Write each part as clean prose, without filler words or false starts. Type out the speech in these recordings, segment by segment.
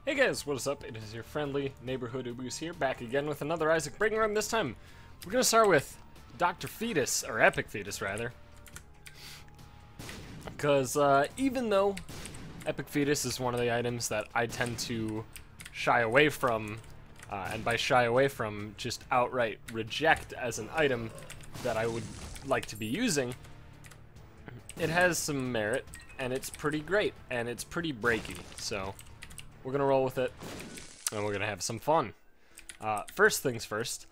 Hey guys, what is up? It is your friendly neighborhood Ubus here, back again with another Isaac Breaking Run. This time, we're gonna start with Dr. Fetus, or Epic Fetus rather. Because even though Epic Fetus is one of the items that I tend to shy away from, and by shy away from, just outright reject as an item that I would like to be using, it has some merit, and it's pretty great, and it's pretty breaky, so we're gonna roll with it, and we're gonna have some fun. First things first,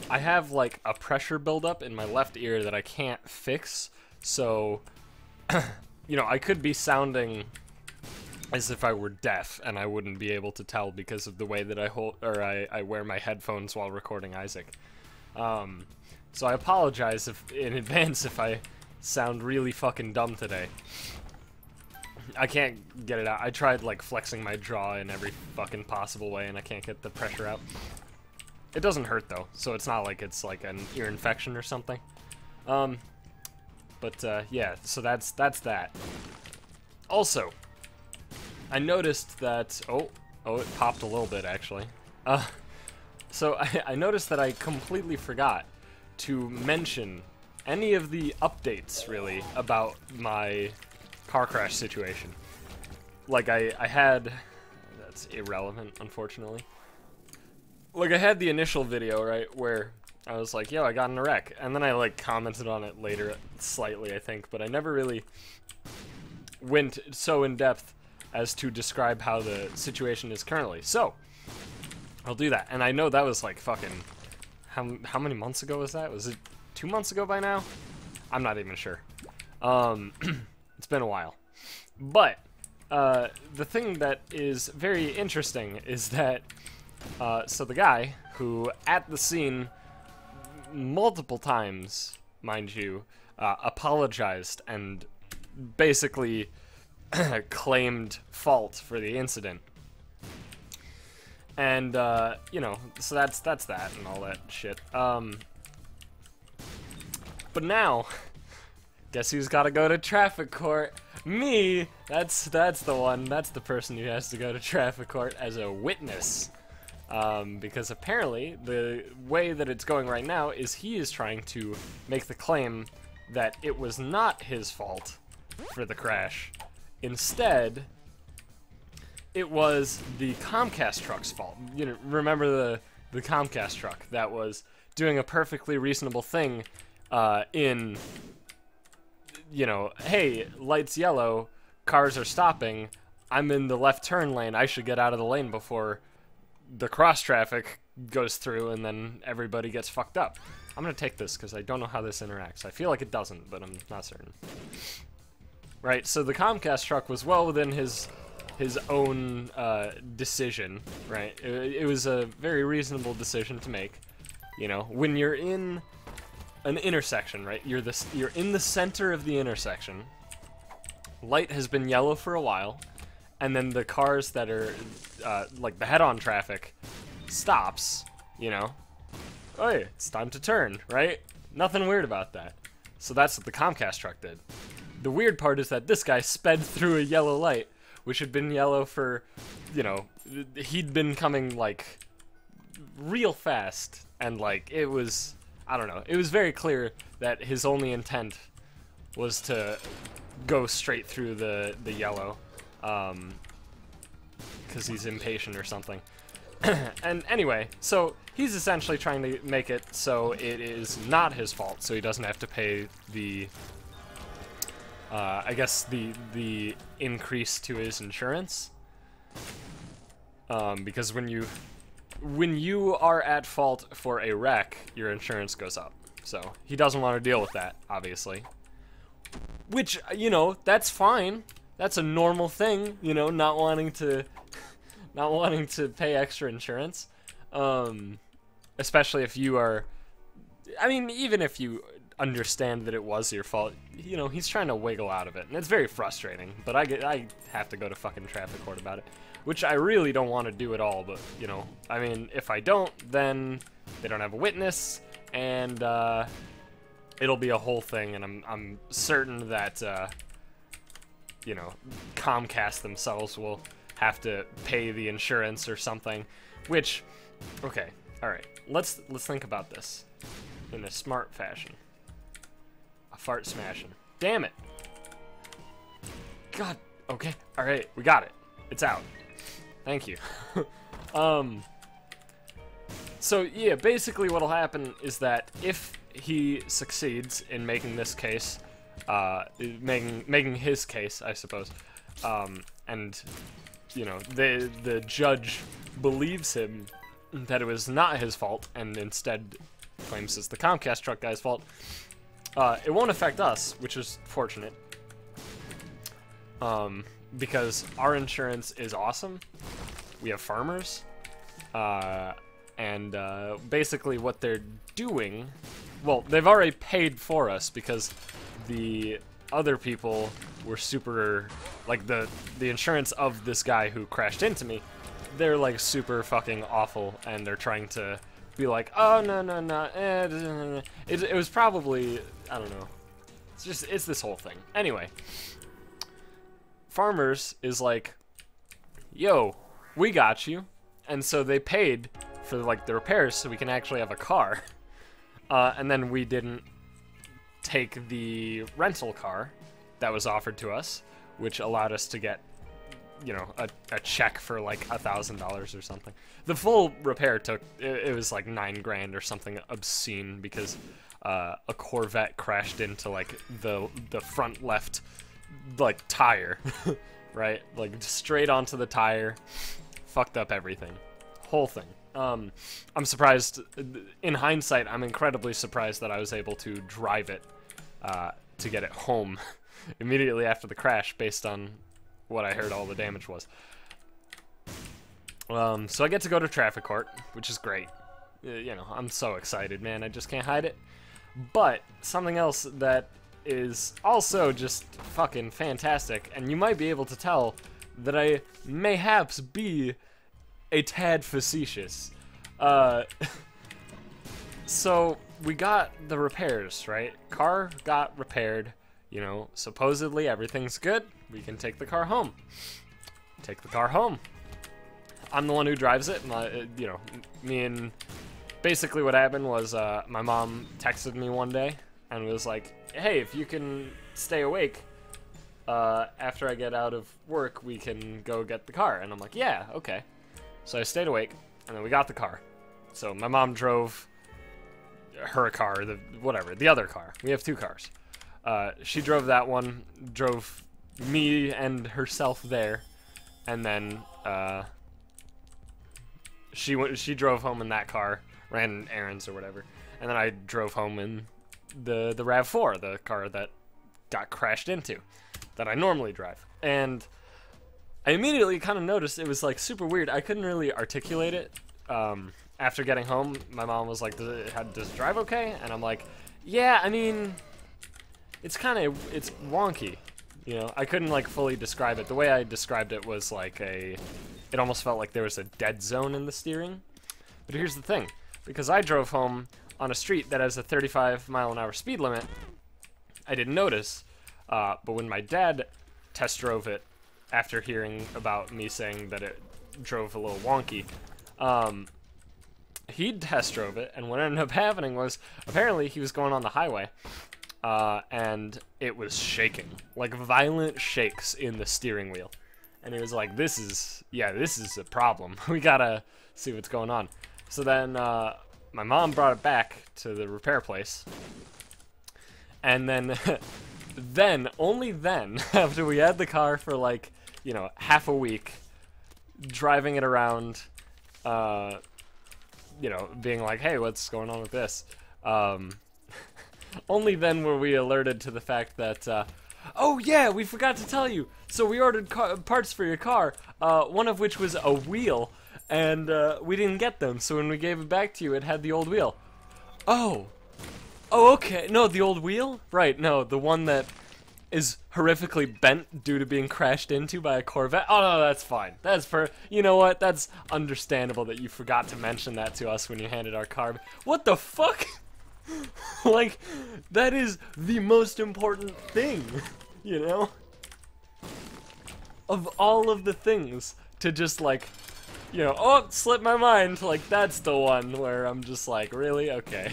I have like a pressure buildup in my left ear that I can't fix, so, you know, I could be sounding as if I were deaf, and I wouldn't be able to tell because of the way that I wear my headphones while recording Isaac. So I apologize in advance if I sound really fucking dumb today. I can't get it out. I tried like flexing my jaw in every fucking possible way and I can't get the pressure out. It doesn't hurt though, so it's not like it's like an ear infection or something. Yeah, so that's that. Also, I noticed that it popped a little bit actually. So I noticed that I completely forgot to mention any of the updates really about my car crash situation. Like I had, that's irrelevant unfortunately. Like I had the initial video, right, where I was like, yo, I got in a wreck, and then I like commented on it later slightly I think, but I never really went so in depth as to describe how the situation is currently. So I'll do that. And I know that was like fucking, how many months ago was that? Was it 2 months ago by now? I'm not even sure. It's been a while. But the thing that is very interesting is that so the guy who at the scene multiple times, mind you, apologized and basically claimed fault for the incident. And you know, so that's that and all that shit. But now, guess who's got to go to traffic court? Me! That's the one. That's the person who has to go to traffic court as a witness. Because apparently, the way that it's going right now is he is trying to make the claim that it was not his fault for the crash. Instead, it was the Comcast truck's fault. You know, remember the Comcast truck that was doing a perfectly reasonable thing in, you know, hey, light's yellow, cars are stopping, I'm in the left turn lane, I should get out of the lane before the cross traffic goes through and then everybody gets fucked up. I'm gonna take this because I don't know how this interacts. I feel like it doesn't, but I'm not certain. Right, so the Comcast truck was well within his own decision, right? It was a very reasonable decision to make. You know, when you're in an intersection, right? You're in the center of the intersection. Light has been yellow for a while, and then the cars that are like the head-on traffic stops. You know, oh yeah, it's time to turn, right? Nothing weird about that. So that's what the Comcast truck did. The weird part is that this guy sped through a yellow light, which had been yellow for, you know, he'd been coming like real fast, and like it was, I don't know, it was very clear that his only intent was to go straight through the yellow, because he's impatient or something. And anyway, so he's essentially trying to make it so it is not his fault, so he doesn't have to pay the I guess the increase to his insurance, because when you are at fault for a wreck, your insurance goes up. So he doesn't want to deal with that, obviously. Which, you know, that's fine. That's a normal thing, you know, not wanting to pay extra insurance, especially if you are. I mean, even if you understand that it was your fault, you know, he's trying to wiggle out of it, and it's very frustrating, but I have to go to fucking traffic court about it, which I really don't want to do at all, but, you know, I mean, if I don't, then they don't have a witness, and, it'll be a whole thing, and I'm certain that, you know, Comcast themselves will have to pay the insurance or something, which, okay, all right, let's think about this in a smart fashion. A fart smashing. Damn it. God, okay, all right, we got it. It's out. Thank you. So yeah, basically what'll happen is that if he succeeds in making this case, making his case, I suppose, and you know, the judge believes him that it was not his fault and instead claims it's the Comcast truck guy's fault, it won't affect us, which is fortunate, because our insurance is awesome. We have farmers, and basically what they're doing, well, they've already paid for us because the other people were super, like the insurance of this guy who crashed into me, they're like super fucking awful, and they're trying to be like, oh no, it was probably, I don't know, it's this whole thing. Anyway, Farmers is like, yo, we got you, and so they paid for like the repairs so we can actually have a car, and then we didn't take the rental car that was offered to us, which allowed us to get, you know, a check for like $1,000 or something. The full repair took, it was like $9 grand or something obscene, because a Corvette crashed into like the front left like tire, right? Like straight onto the tire, fucked up everything, whole thing. I'm surprised, in hindsight, I'm incredibly surprised that I was able to drive it to get it home immediately after the crash, based on what I heard all the damage was. So I get to go to traffic court, which is great. You know, I'm so excited, man, I just can't hide it. But something else that is also just fucking fantastic, and you might be able to tell that I mayhaps be a tad facetious. So we got the repairs, right? Car got repaired, you know, supposedly everything's good. We can take the car home. Take the car home. I'm the one who drives it, you know, me and basically what happened was my mom texted me one day and was like, hey, if you can stay awake after I get out of work, we can go get the car. And I'm like, yeah, okay. So I stayed awake, and then we got the car. So my mom drove her car, the other car. We have two cars. She drove that one, drove me and herself there, and then she drove home in that car, ran errands or whatever, and then I drove home in the RAV4, the car that got crashed into, that I normally drive. And I immediately kind of noticed it was like super weird. I couldn't really articulate it. After getting home, my mom was like, does it drive okay? And I'm like, yeah, I mean, it's wonky, you know? I couldn't like fully describe it. The way I described it was like it almost felt like there was a dead zone in the steering. But here's the thing, because I drove home on a street that has a 35-mile-an-hour speed limit, I didn't notice. But when my dad test drove it, after hearing about me saying that it drove a little wonky, he test drove it, and what ended up happening was, apparently he was going on the highway, and it was shaking, like violent shakes in the steering wheel. And he was like, this is a problem. We gotta see what's going on. So then, my mom brought it back to the repair place, and then, only then, after we had the car for like, you know, half a week, driving it around, you know, being like, hey, what's going on with this? Only then were we alerted to the fact that, oh yeah, we forgot to tell you. So we ordered parts for your car, one of which was a wheel, and we didn't get them. So when we gave it back to you, it had the old wheel. Oh, okay. No, the old wheel? Right, no, the one that is horrifically bent due to being crashed into by a Corvette. Oh no, that's fine. You know what? That's understandable that you forgot to mention that to us when you handed our car. What the fuck? Like, that is the most important thing, you know? Of all of the things to just like, you know, oh, it slipped my mind. Like, that's the one where I'm just like, really? Okay.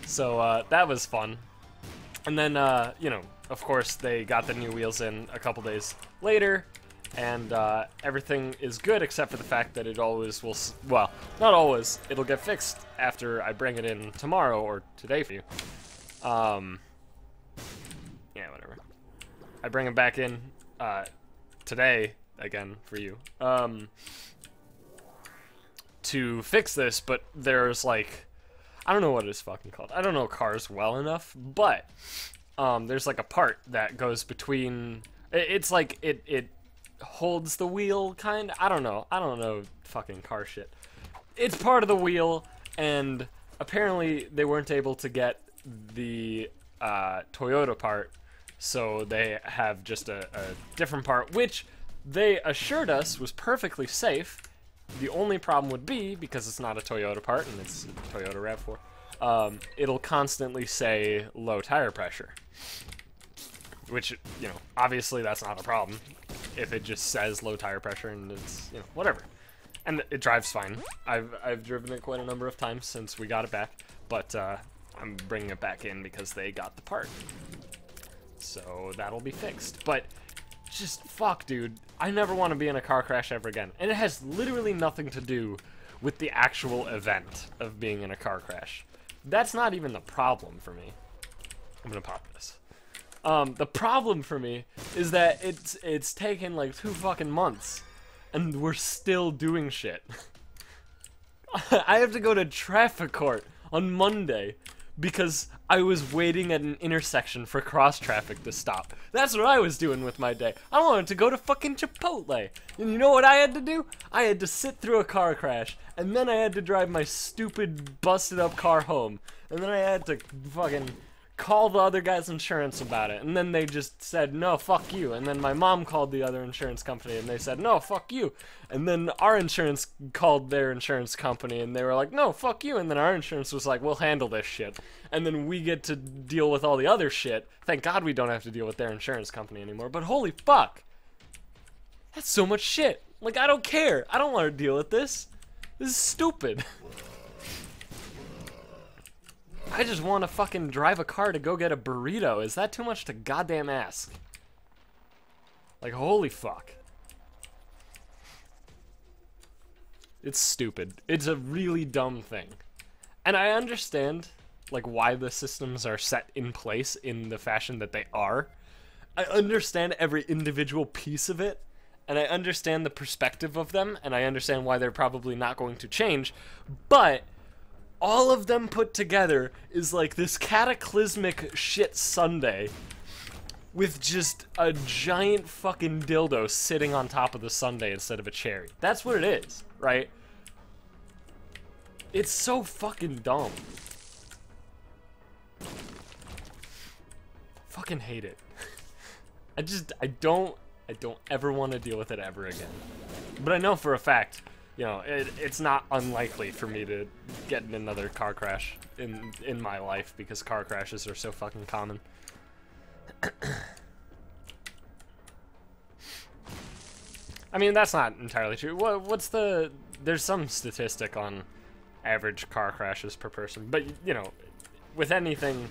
So, that was fun. And then, you know, of course, they got the new wheels in a couple days later, and everything is good except for the fact that it always will, well, not always, it'll get fixed after I bring it in tomorrow or today for you. Yeah, whatever. I bring it back in today again for you to fix this, but there's like, I don't know what it's fucking called. I don't know cars well enough, but there's like a part that goes between, it's like it holds the wheel kind. I don't know fucking car shit. It's part of the wheel, and apparently they weren't able to get the Toyota part, so they have just a different part, which they assured us was perfectly safe. The only problem would be, because it's not a Toyota part and it's a Toyota RAV4, it'll constantly say low tire pressure. Which, you know, obviously that's not a problem if it just says low tire pressure and it's, you know, whatever. And it drives fine. I've driven it quite a number of times since we got it back, but I'm bringing it back in because they got the part. So that'll be fixed. But just fuck, dude. I never want to be in a car crash ever again. And it has literally nothing to do with the actual event of being in a car crash. That's not even the problem for me. I'm gonna pop this. The problem for me is that it's taken like 2 fucking months, and we're still doing shit. I have to go to traffic court on Monday because I was waiting at an intersection for cross traffic to stop. That's what I was doing with my day. I wanted to go to fucking Chipotle. And you know what I had to do? I had to sit through a car crash, and then I had to drive my stupid busted up car home. And then I had to fucking call the other guy's insurance about it, and then they just said, no, fuck you. And then my mom called the other insurance company, and they said, no, fuck you. And then our insurance called their insurance company, and they were like, no, fuck you. And then our insurance was like, we'll handle this shit. And then we get to deal with all the other shit. Thank God we don't have to deal with their insurance company anymore, but holy fuck. That's so much shit. Like, I don't care. I don't want to deal with this. This is stupid. I just want to fucking drive a car to go get a burrito. Is that too much to goddamn ask? Like, holy fuck. It's stupid. It's a really dumb thing. And I understand, like, why the systems are set in place in the fashion that they are. I understand every individual piece of it, and I understand the perspective of them, and I understand why they're probably not going to change, but all of them put together is like this cataclysmic shit sundae with just a giant fucking dildo sitting on top of the sundae instead of a cherry. That's what it is, right? It's so fucking dumb. Fucking hate it. I don't ever want to deal with it ever again. But I know for a fact, you know, it's not unlikely for me to get in another car crash in my life because car crashes are so fucking common. I mean, that's not entirely true. There's some statistic on average car crashes per person, but, you know, with anything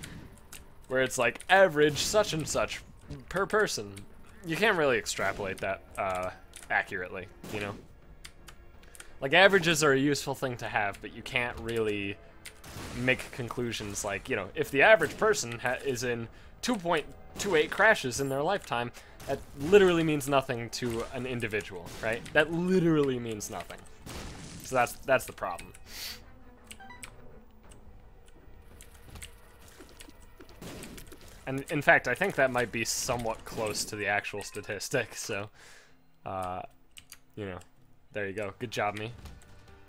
where it's like average such and such per person, you can't really extrapolate that accurately, you know? Like, averages are a useful thing to have, but you can't really make conclusions like, you know, if the average person is in 2.28 crashes in their lifetime, that literally means nothing to an individual, right? That literally means nothing. So that's the problem. And in fact, I think that might be somewhat close to the actual statistic, so, you know. There you go. Good job, me.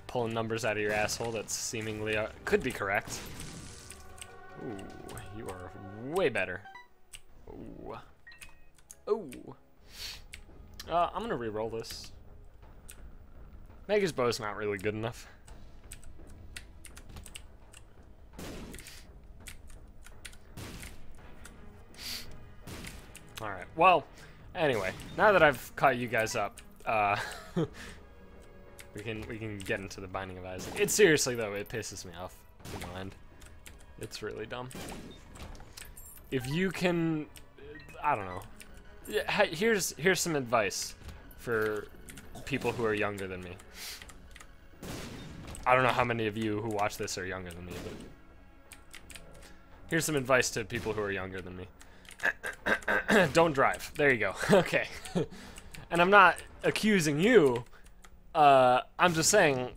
Pulling numbers out of your asshole that seemingly could be correct. Ooh, you are way better. Ooh. Ooh. I'm gonna re-roll this. Magus Bow's not really good enough. Alright, well, Anyway, now that I've caught you guys up, we can get into the Binding of Isaac. It seriously though, it pisses me off to no end. It's really dumb. If you can, I don't know. Here's some advice for people who are younger than me. I don't know how many of you who watch this are younger than me, but here's some advice to people who are younger than me. Don't drive. There you go. Okay. And I'm not accusing you. I'm just saying,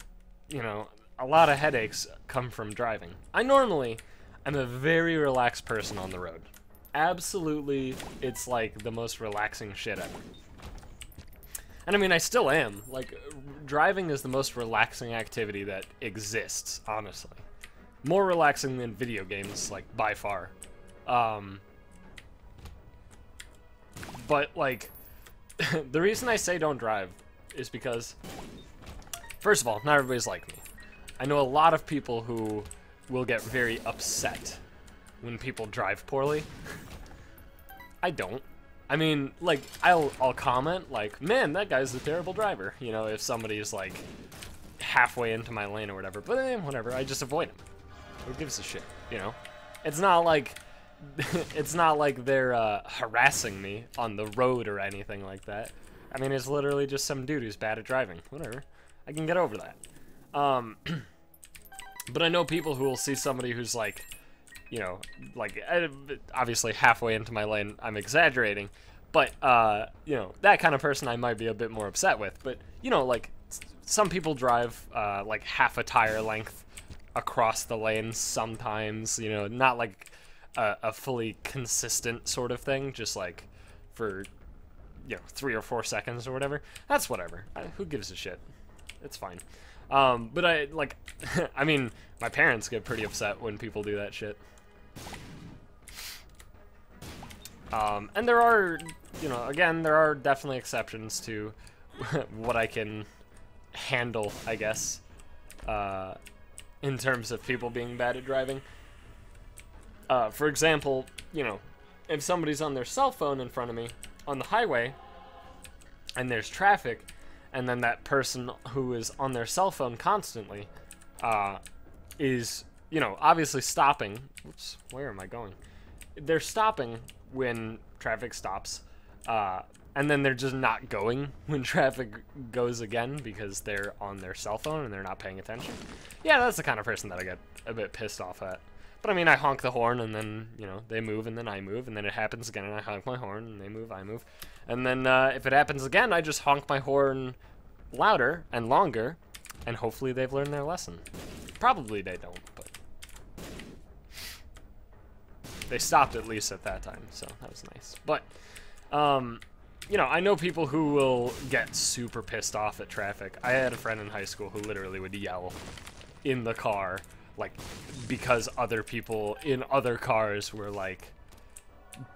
you know, a lot of headaches come from driving. I normally am a very relaxed person on the road. Absolutely, it's like the most relaxing shit ever. And I mean, I still am. Like, driving is the most relaxing activity that exists, honestly. More relaxing than video games, like, by far. But, like, the reason I say don't drive is because, first of all, not everybody's like me. I know a lot of people who will get very upset when people drive poorly. I don't. I mean, like, I'll comment, like, man, that guy's a terrible driver, you know, if somebody's, like, halfway into my lane or whatever. But, whatever, I just avoid them. Who gives a shit, you know? It's not like, it's not like they're, harassing me on the road or anything like that. I mean, it's literally just some dude who's bad at driving. Whatever. I can get over that. But I know people who will see somebody who's, like, you know, like, obviously halfway into my lane, I'm exaggerating, but, you know, that kind of person I might be a bit more upset with. But, you know, like, some people drive, like, half a tire length across the lane sometimes, you know, not like a fully consistent sort of thing, just, like, for, you know, 3 or 4 seconds or whatever. That's whatever. Who gives a shit? It's fine. But I, like, I mean, my parents get pretty upset when people do that shit. And there are, you know, again, there are definitely exceptions to what I can handle, I guess, in terms of people being bad at driving. For example, you know, if somebody's on their cell phone in front of me on the highway and there's traffic, and then that person who is on their cell phone constantly is, you know, obviously stopping. Oops, where am I going? They're stopping when traffic stops, and then they're just not going when traffic goes again because they're on their cell phone and they're not paying attention. Yeah, that's the kind of person that I get a bit pissed off at. But I mean, I honk the horn and then, you know, they move and then I move, and then it happens again and I honk my horn and they move, I move. And then if it happens again, I just honk my horn louder and longer, and hopefully they've learned their lesson. Probably they don't, but they stopped at least at that time, so that was nice. But, you know, I know people who will get super pissed off at traffic. I had a friend in high school who literally would yell in the car, like, because other people in other cars were, like,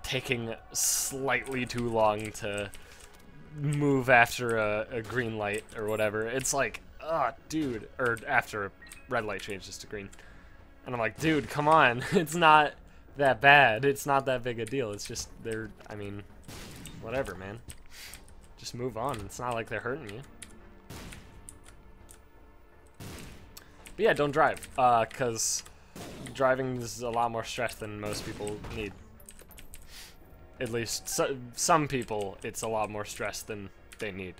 taking slightly too long to move after a green light or whatever. It's like, dude, or after a red light changes to green. And I'm like, dude, come on. It's not that bad. It's not that big a deal. It's just, I mean, whatever, man. Just move on. It's not like they're hurting you. But yeah, don't drive, because driving is a lot more stress than most people need. At least some people, it's a lot more stress than they need.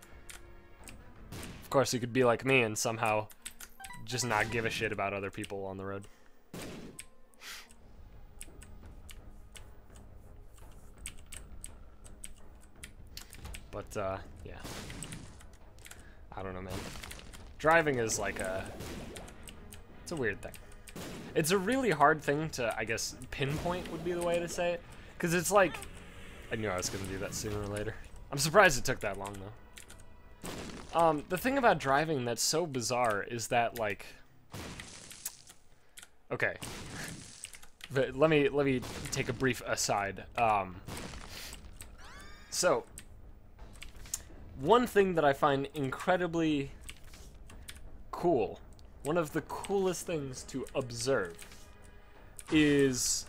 Of course, you could be like me and somehow just not give a shit about other people on the road. But, yeah. I don't know, man. Driving is like it's a weird thing. It's a really hard thing to, I guess, pinpoint would be the way to say it. Because it's like, I knew I was going to do that sooner or later. I'm surprised it took that long, though. The thing about driving that's so bizarre is that, like, okay. But let me take a brief aside. So, one thing that I find incredibly cool, one of the coolest things to observe, is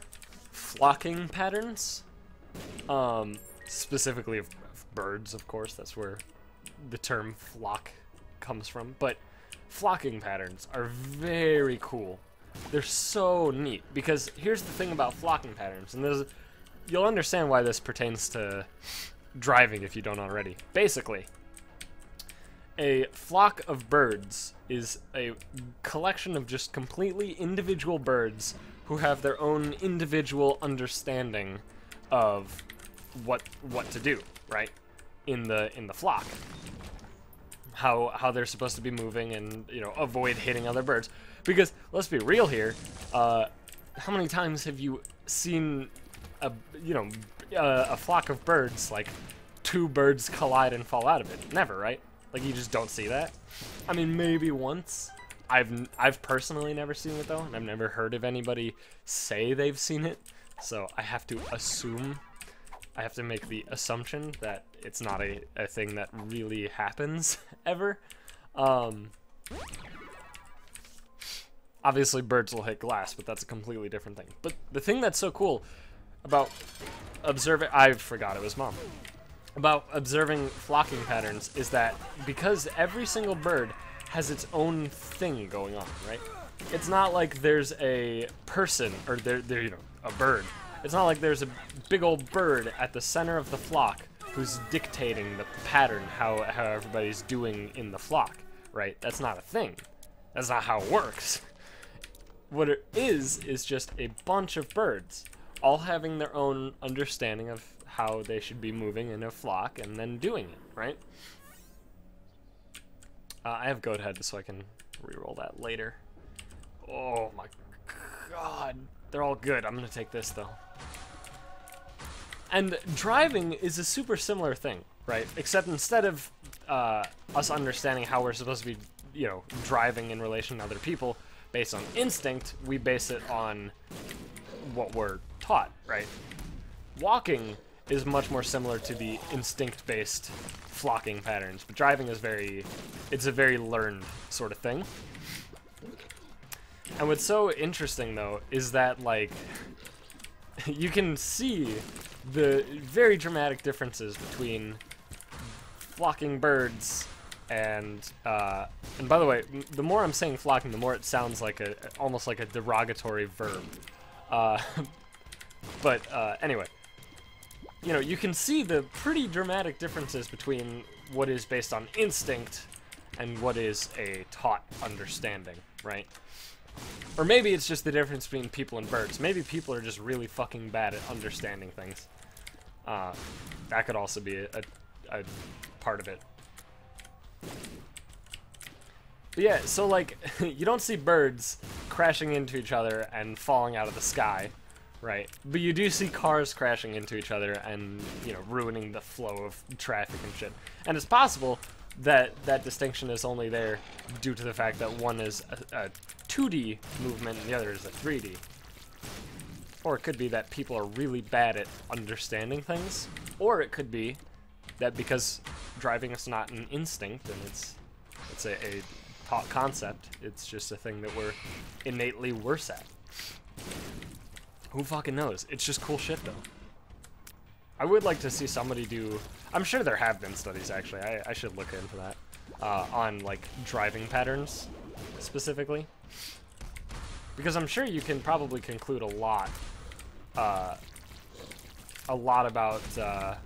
flocking patterns. Specifically of birds, of course. That's where the term flock comes from. But flocking patterns are very cool. They're so neat, because here's the thing about flocking patterns, and you'll understand why this pertains to driving if you don't already. Basically, a flock of birds is a collection of just completely individual birds who have their own individual understanding of what to do, right? In the flock. How they're supposed to be moving and, you know, avoid hitting other birds. Because let's be real here, how many times have you seen a flock of birds, like 2 birds collide and fall out of it? Never, right? Like, you just don't see that. I mean, maybe once. I've personally never seen it though, and I've never heard of anybody say they've seen it. So I have to assume, I have to make the assumption that it's not a thing that really happens ever. Obviously birds will hit glass, but that's a completely different thing. But the thing that's so cool about observing, I forgot it was Mom, about observing flocking patterns is that because every single bird has its own thing going on, right? It's not like there's a person, or you know, a bird. It's not like there's a big old bird at the center of the flock who's dictating the pattern, how everybody's doing in the flock, right? That's not a thing. That's not how it works. What it is just a bunch of birds, all having their own understanding of how they should be moving in a flock and then doing it, right? I have goat head, so I can reroll that later. Oh my god, they're all good. I'm gonna take this though. And driving is a super similar thing, right? Except instead of us understanding how we're supposed to be, you know, driving in relation to other people based on instinct, we base it on what we're taught, right? Walking is much more similar to the instinct-based flocking patterns, but driving is it's a very learned sort of thing. And what's so interesting, though, is that, like, you can see the very dramatic differences between flocking birds and by the way, the more I'm saying flocking, the more it sounds like almost like a derogatory verb. But anyway, you know, you can see the pretty dramatic differences between what is based on instinct and what is a taught understanding, right? Or maybe it's just the difference between people and birds. Maybe people are just really fucking bad at understanding things. That could also be a part of it. But yeah, so like, you don't see birds crashing into each other and falling out of the sky, right? But you do see cars crashing into each other and, you know, ruining the flow of traffic and shit. And it's possible that that distinction is only there due to the fact that one is a 2D movement and the other is a 3D. Or it could be that people are really bad at understanding things. Or it could be that because driving is not an instinct and it's a taught concept, it's just a thing that we're innately worse at. Who fucking knows? It's just cool shit, though. I would like to see somebody do... I'm sure there have been studies, actually. I should look into that. On, like, driving patterns, specifically. Because I'm sure you can probably conclude a lot about, I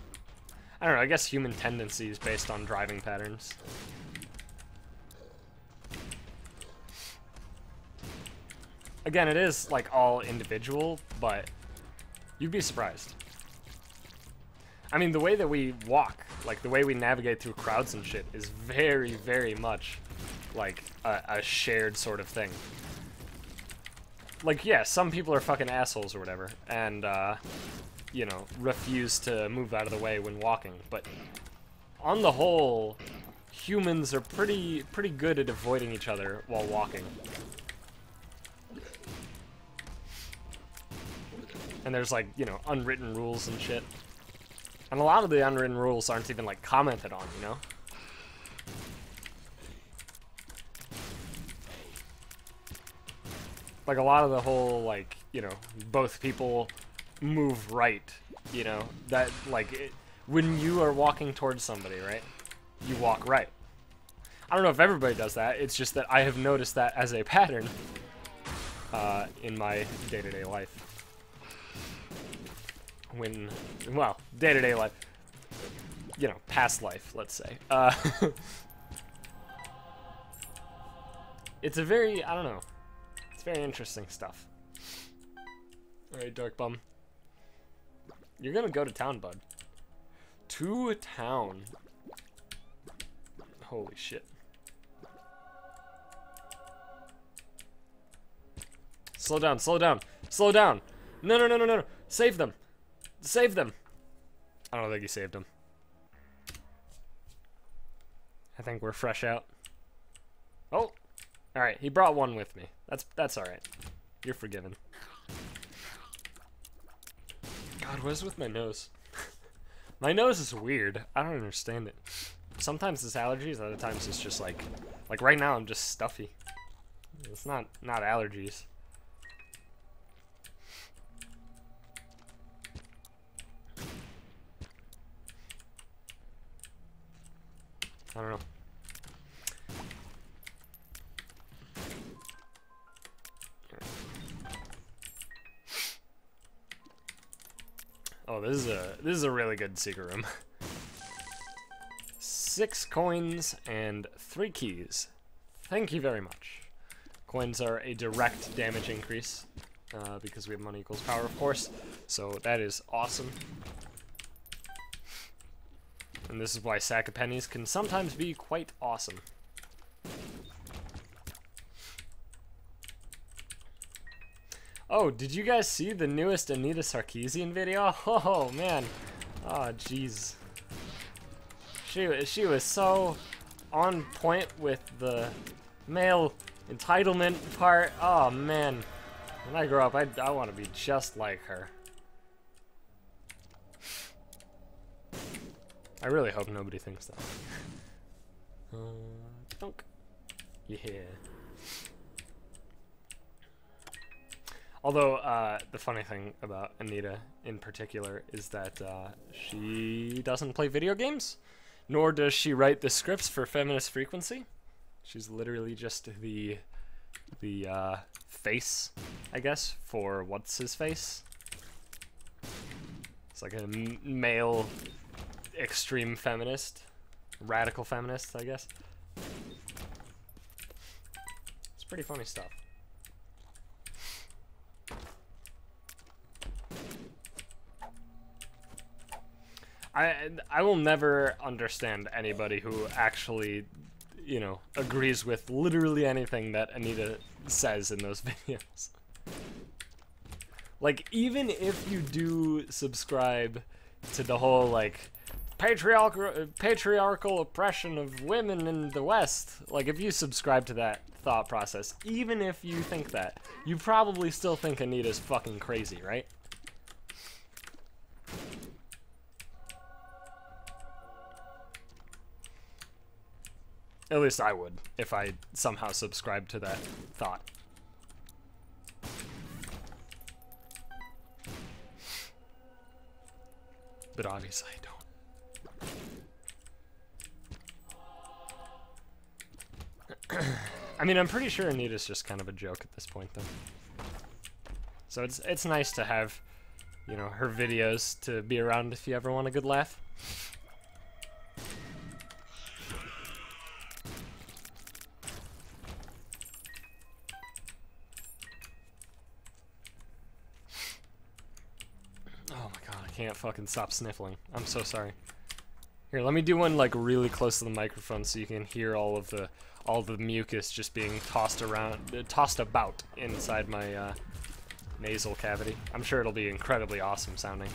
don't know, I guess human tendencies based on driving patterns. Again, it is, like, all individual, but you'd be surprised. I mean, the way that we walk, like, the way we navigate through crowds and shit is very, very much, like, a shared sort of thing. Like, yeah, some people are fucking assholes or whatever, and, you know, refuse to move out of the way when walking, but on the whole, humans are pretty good at avoiding each other while walking. And there's, like, you know, unwritten rules and shit. And a lot of the unwritten rules aren't even, like, commented on, you know? Like, a lot of the whole, like, you know, both people move right, you know? That, like, when you are walking towards somebody, right? You walk right. I don't know if everybody does that. It's just that I have noticed that as a pattern in my day-to-day life. Well, day-to-day life. You know, past life, let's say. It's a very, I don't know. It's very interesting stuff. Alright, Dark Bum. You're gonna go to town, bud. To town. Holy shit. Slow down, slow down, slow down. No, no, no, no, no, no. Save them. Save them. I don't think he saved them. I think we're fresh out. Oh. Alright, he brought one with me. That's alright. You're forgiven. God, what is with my nose? My nose is weird. I don't understand it. Sometimes it's allergies, other times it's just like right now I'm just stuffy. It's not allergies. I don't know. Oh, this is a really good secret room. 6 coins and 3 keys. Thank you very much. Coins are a direct damage increase because we have money equals power, of course. So that is awesome. And this is why sack of pennies can sometimes be quite awesome. Oh, did you guys see the newest Anita Sarkeesian video? Oh, man. Oh, jeez. She was so on point with the male entitlement part. Oh, man. When I grow up, I want to be just like her. I really hope nobody thinks that. Dunk. Yeah. Although, the funny thing about Anita in particular is that she doesn't play video games, nor does she write the scripts for Feminist Frequency. She's literally just the face, I guess, for What's-His-Face. It's like a male extreme feminist, radical feminist, I guess. It's pretty funny stuff. I will never understand anybody who actually, you know, agrees with literally anything that Anita says in those videos. Like, even if you do subscribe to the whole, like, patriarchal oppression of women in the West, like, if you subscribe to that thought process, even if you think that, you probably still think Anita's fucking crazy, right? At least I would, if I somehow subscribed to that thought. But obviously I don't. I mean, I'm pretty sure Anita's just kind of a joke at this point, though. So it's nice to have, you know, her videos to be around if you ever want a good laugh. Can't fucking stop sniffling. I'm so sorry. Here, let me do one like really close to the microphone so you can hear all the mucus just being tossed about inside my nasal cavity. I'm sure it'll be incredibly awesome sounding.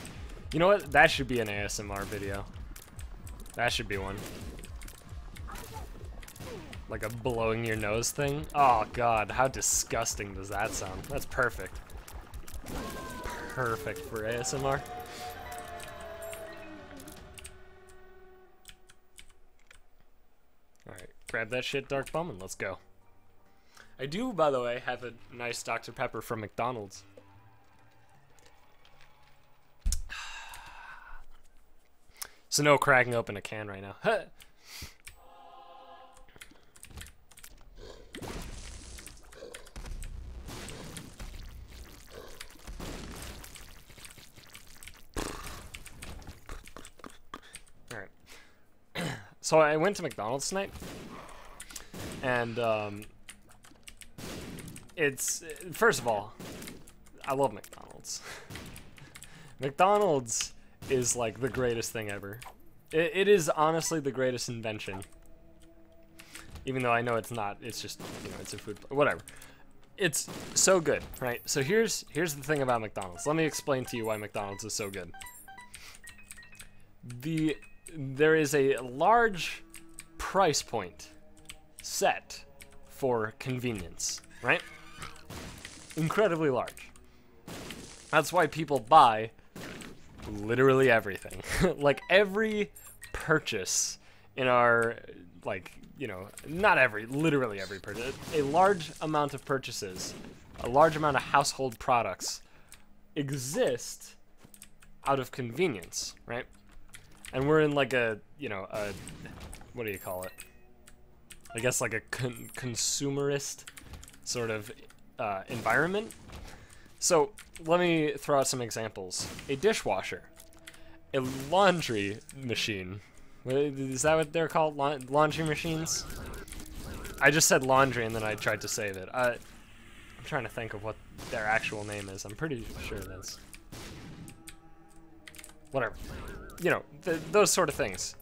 You know what? That should be an ASMR video. That should be one. Like a blowing your nose thing. Oh god, how disgusting does that sound? That's perfect. Perfect for ASMR. Alright, grab that shit, Dark Bum, and let's go. I do, by the way, have a nice Dr. Pepper from McDonald's. So no cracking open a can right now. Huh. Alright. So I went to McDonald's tonight. And, it's, first of all, I love McDonald's. McDonald's is like the greatest thing ever. It is honestly the greatest invention. Even though I know it's not, it's just, you know, it's a food, whatever. It's so good, right? So here's the thing about McDonald's. Let me explain to you why McDonald's is so good. There is a large price point set for convenience, right? Incredibly large. That's why people buy literally everything. Like every purchase in our, like, you know, not every, literally every purchase, a large amount of purchases, a large amount of household products exist out of convenience, right? And we're in like a, you know, a, what do you call it? I guess like a consumerist sort of environment. So let me throw out some examples. A dishwasher, a laundry machine. Is that what they're called? Laundry machines? I just said laundry and then I tried to save it. I'm trying to think of what their actual name is. I'm pretty sure that's... Whatever. You know, those sort of things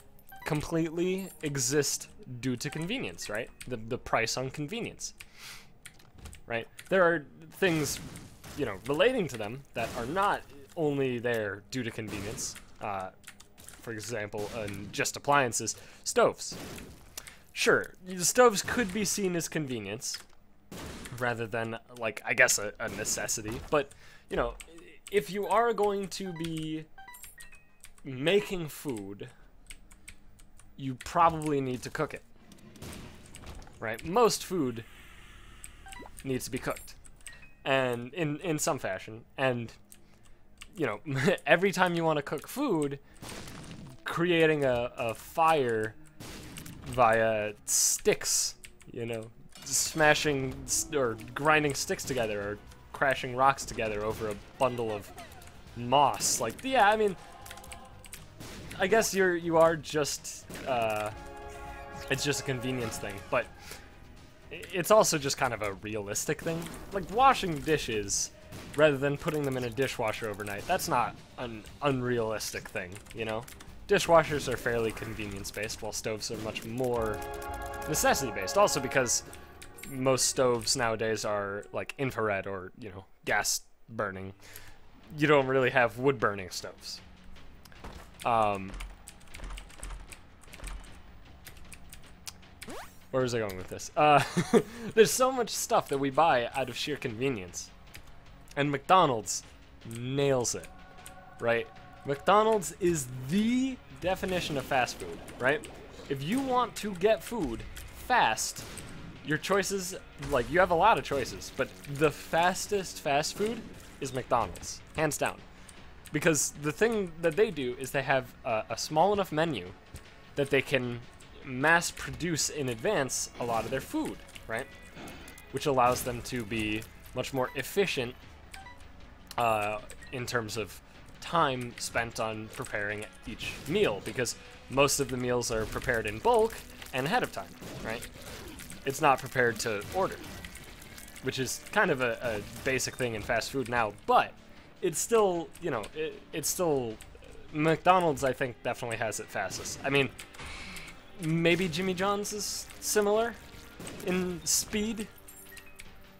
completely exist due to convenience, right? The price on convenience, right? There are things, you know, relating to them that are not only there due to convenience. For example, just appliances, stoves. Sure, stoves could be seen as convenience rather than, like, I guess a necessity. But, you know, if you are going to be making food, you probably need to cook it, right? Most food needs to be cooked, and in some fashion. And, you know, every time you want to cook food, creating a fire via sticks, you know, smashing or grinding sticks together or crashing rocks together over a bundle of moss. Like, yeah, I mean, I guess you are just, it's just a convenience thing, but it's also just kind of a realistic thing. Like, washing dishes rather than putting them in a dishwasher overnight, that's not an unrealistic thing, you know? Dishwashers are fairly convenience-based, while stoves are much more necessity-based. Also because most stoves nowadays are, like, infrared or, you know, gas burning. You don't really have wood-burning stoves. Where was I going with this? There's so much stuff that we buy out of sheer convenience. And McDonald's nails it, right? McDonald's is the definition of fast food, right? If you want to get food fast, your choices, like, you have a lot of choices, but the fastest fast food is McDonald's, hands down. Because the thing that they do is they have a small enough menu that they can mass produce in advance a lot of their food, right? Which allows them to be much more efficient in terms of time spent on preparing each meal, because most of the meals are prepared in bulk and ahead of time, right? It's not prepared to order, which is kind of a basic thing in fast food now, but it's still, you know, it's still, McDonald's, I think, definitely has it fastest. I mean, maybe Jimmy John's is similar in speed.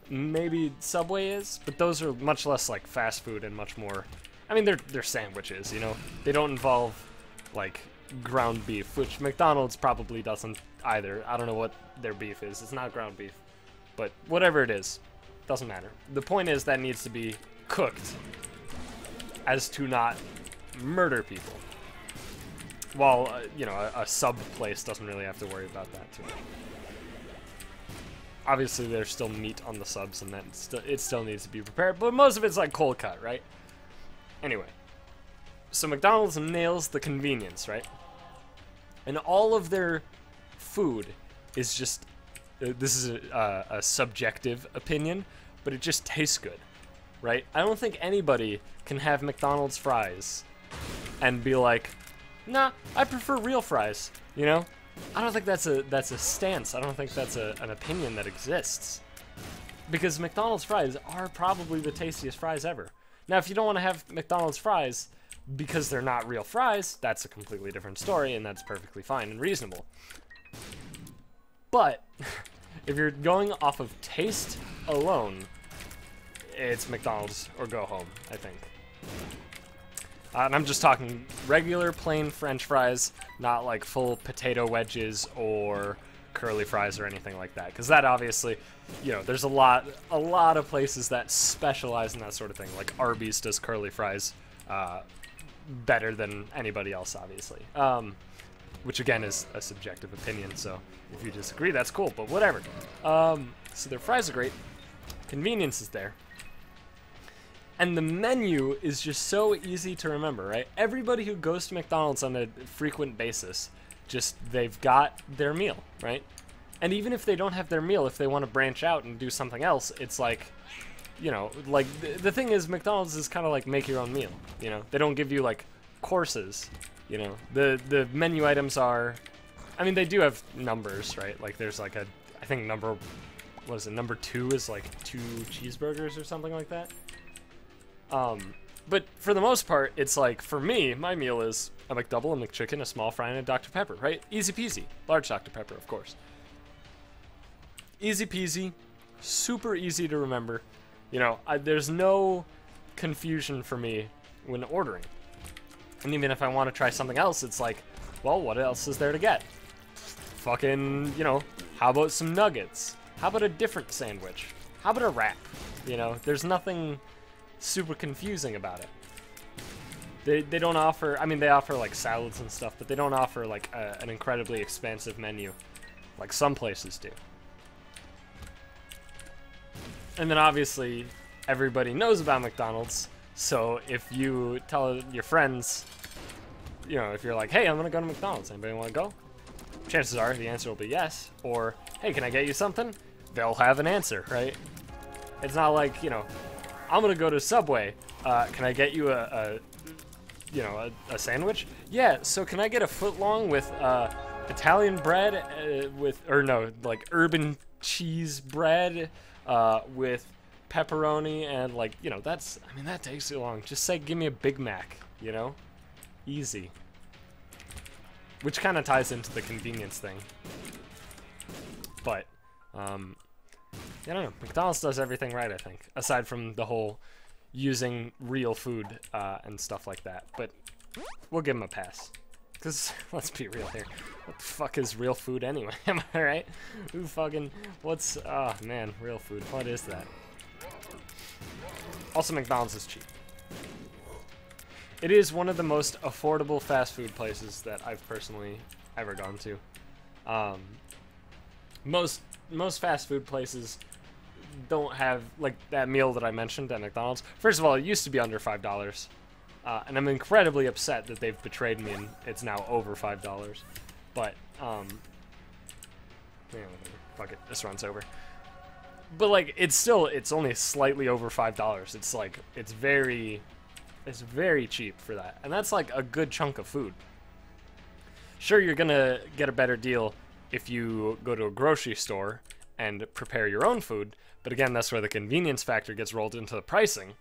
Maybe Subway is, but those are much less like fast food and much more, I mean, they're sandwiches, you know? They don't involve, like, ground beef, which McDonald's probably doesn't either. I don't know what their beef is. It's not ground beef. But whatever it is, doesn't matter. The point is that it needs to be cooked as to not murder people. While, you know, a sub place doesn't really have to worry about that too much. Obviously, there's still meat on the subs, and it still needs to be prepared, but most of it's like cold cut, right? Anyway, so McDonald's nails the convenience, right? And all of their food is just, this is a subjective opinion, but it just tastes good, right? I don't think anybody can have McDonald's fries and be like, nah, I prefer real fries, you know? I don't think that's a stance. I don't think that's an opinion that exists. Because McDonald's fries are probably the tastiest fries ever. Now, if you don't want to have McDonald's fries because they're not real fries, that's a completely different story, and that's perfectly fine and reasonable. But if you're going off of taste alone, it's McDonald's or go home, I think. And I'm just talking regular plain French fries, not like full potato wedges or curly fries or anything like that. Because that obviously, you know, there's a lot of places that specialize in that sort of thing. Like Arby's does curly fries better than anybody else, obviously. Which again is a subjective opinion, so if you disagree, that's cool, but whatever. So their fries are great. Convenience is there. And the menu is just so easy to remember, right? Everybody who goes to McDonald's on a frequent basis, they've got their meal, right? And even if they don't have their meal, if they want to branch out and do something else, it's like, you know, like the thing is McDonald's is kind of like make your own meal, you know? They don't give you like courses, you know? The menu items are, I mean, they do have numbers, right? Like there's like I think number 2 is like 2 cheeseburgers or something like that. But for the most part, it's like, for me, my meal is a McDouble, a McChicken, a small fry, and a Dr. Pepper, right? Easy peasy. Large Dr. Pepper, of course. Easy peasy. Super easy to remember. You know, there's no confusion for me when ordering. And even if I want to try something else, it's like, well, what else is there to get? Fucking, you know, how about some nuggets? How about a different sandwich? How about a wrap? You know, there's nothing super confusing about it. They don't offer, I mean, they offer like salads and stuff, but they don't offer like an incredibly expansive menu like some places do. And then obviously everybody knows about McDonald's, so if you tell your friends, you know, if you're like, hey, I'm gonna go to McDonald's, anybody want to go? Chances are the answer will be yes. Or, hey, can I get you something? They'll have an answer, right? It's not like, you know, I'm gonna go to Subway. Can I get you a sandwich? Yeah. So can I get a foot long with Italian bread or no, like urban cheese bread with pepperoni and like, you know, that's, I mean, that takes too long. Just say, give me a Big Mac, you know, easy. Which kind of ties into the convenience thing. But I don't know. McDonald's does everything right, I think, aside from the whole using real food and stuff like that. But we'll give them a pass. Because, let's be real here. What the fuck is real food anyway? Am I right? Who fucking, what's, oh man, real food. What is that? Also, McDonald's is cheap. It is one of the most affordable fast food places that I've personally ever gone to. Most fast food places don't have, like, that meal that I mentioned at McDonald's. First of all, it used to be under $5. And I'm incredibly upset that they've betrayed me and it's now over $5. But, yeah, whatever. Fuck it. This runs over. But, like, it's only slightly over $5. It's, like, it's very cheap for that. And that's, like, a good chunk of food. Sure, you're gonna get a better deal if you go to a grocery store and prepare your own food, but again, that's where the convenience factor gets rolled into the pricing.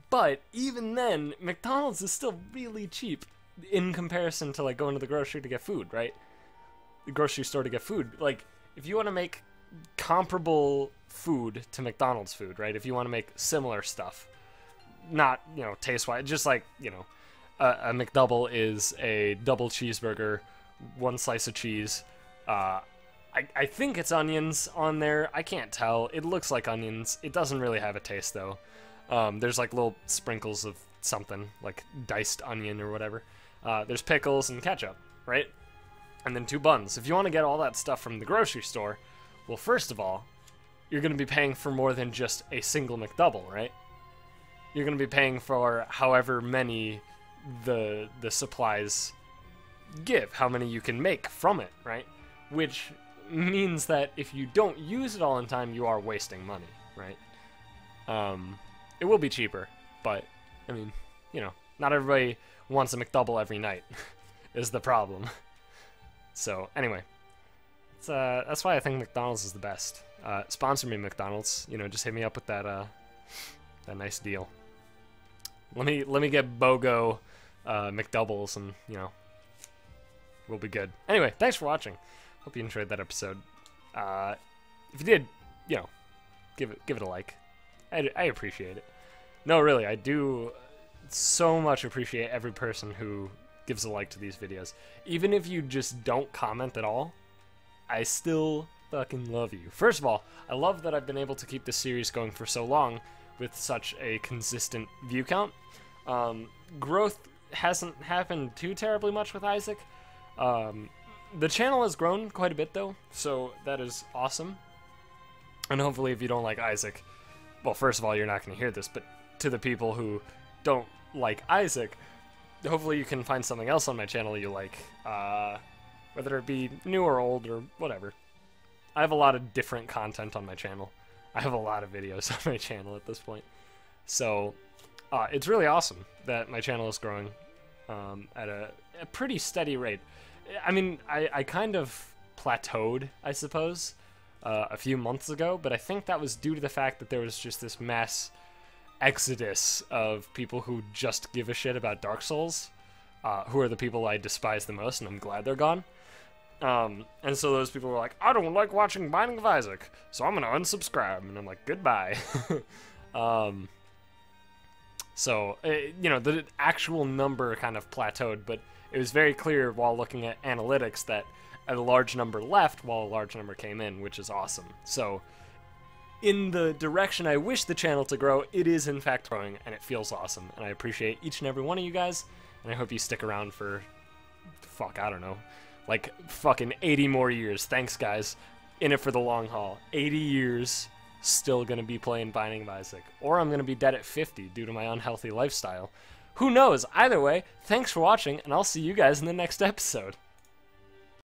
But even then, McDonald's is still really cheap in comparison to like going to the grocery to get food, right? The grocery store to get food. Like, if you want to make comparable food to McDonald's food, right? If you want to make similar stuff, not, you know, taste-wise, just like, you know, a McDouble is a double cheeseburger, 1 slice of cheese. I think it's onions on there. I can't tell. It looks like onions. It doesn't really have a taste, though. There's like little sprinkles of something, like diced onion or whatever. There's pickles and ketchup, right? And then 2 buns. If you want to get all that stuff from the grocery store, well, first of all, you're going to be paying for more than just a single McDouble, right? You're going to be paying for however many the supplies give, how many you can make from it, right? Which means that if you don't use it all in time, you are wasting money, right? It will be cheaper, but, I mean, you know, not everybody wants a McDouble every night, is the problem. So, anyway, that's why I think McDonald's is the best. Sponsor me, McDonald's. You know, just hit me up with that that nice deal. Let me get BOGO McDoubles, and you know, we'll be good. Anyway, thanks for watching. Hope you enjoyed that episode. If you did, you know, give it a like. I appreciate it. No, really, I do so much appreciate every person who gives a like to these videos. Even if you just don't comment at all, I still fucking love you. First of all, I love that I've been able to keep this series going for so long with such a consistent view count. Growth hasn't happened too terribly much with Isaac. The channel has grown quite a bit though, so that is awesome. And hopefully if you don't like Isaac, well, first of all, you're not going to hear this, but to the people who don't like Isaac, hopefully you can find something else on my channel you like, whether it be new or old or whatever. I have a lot of different content on my channel. I have a lot of videos on my channel at this point. So, it's really awesome that my channel is growing at a pretty steady rate. I mean, I kind of plateaued, I suppose, a few months ago, but I think that was due to the fact that there was just this mass exodus of people who just give a shit about Dark Souls, who are the people I despise the most, and I'm glad they're gone. And so those people were like, I don't like watching Binding of Isaac, so I'm gonna unsubscribe, and I'm like, goodbye. So, you know, the actual number kind of plateaued, but it was very clear while looking at analytics that a large number left while a large number came in, which is awesome. So, in the direction I wish the channel to grow, it is in fact growing, and it feels awesome. And I appreciate each and every one of you guys, and I hope you stick around for, fuck, I don't know, like fucking 80 more years. Thanks, guys. In it for the long haul. 80 years, still gonna be playing Binding of Isaac. Or I'm gonna be dead at 50 due to my unhealthy lifestyle. Who knows? Either way, thanks for watching, and I'll see you guys in the next episode.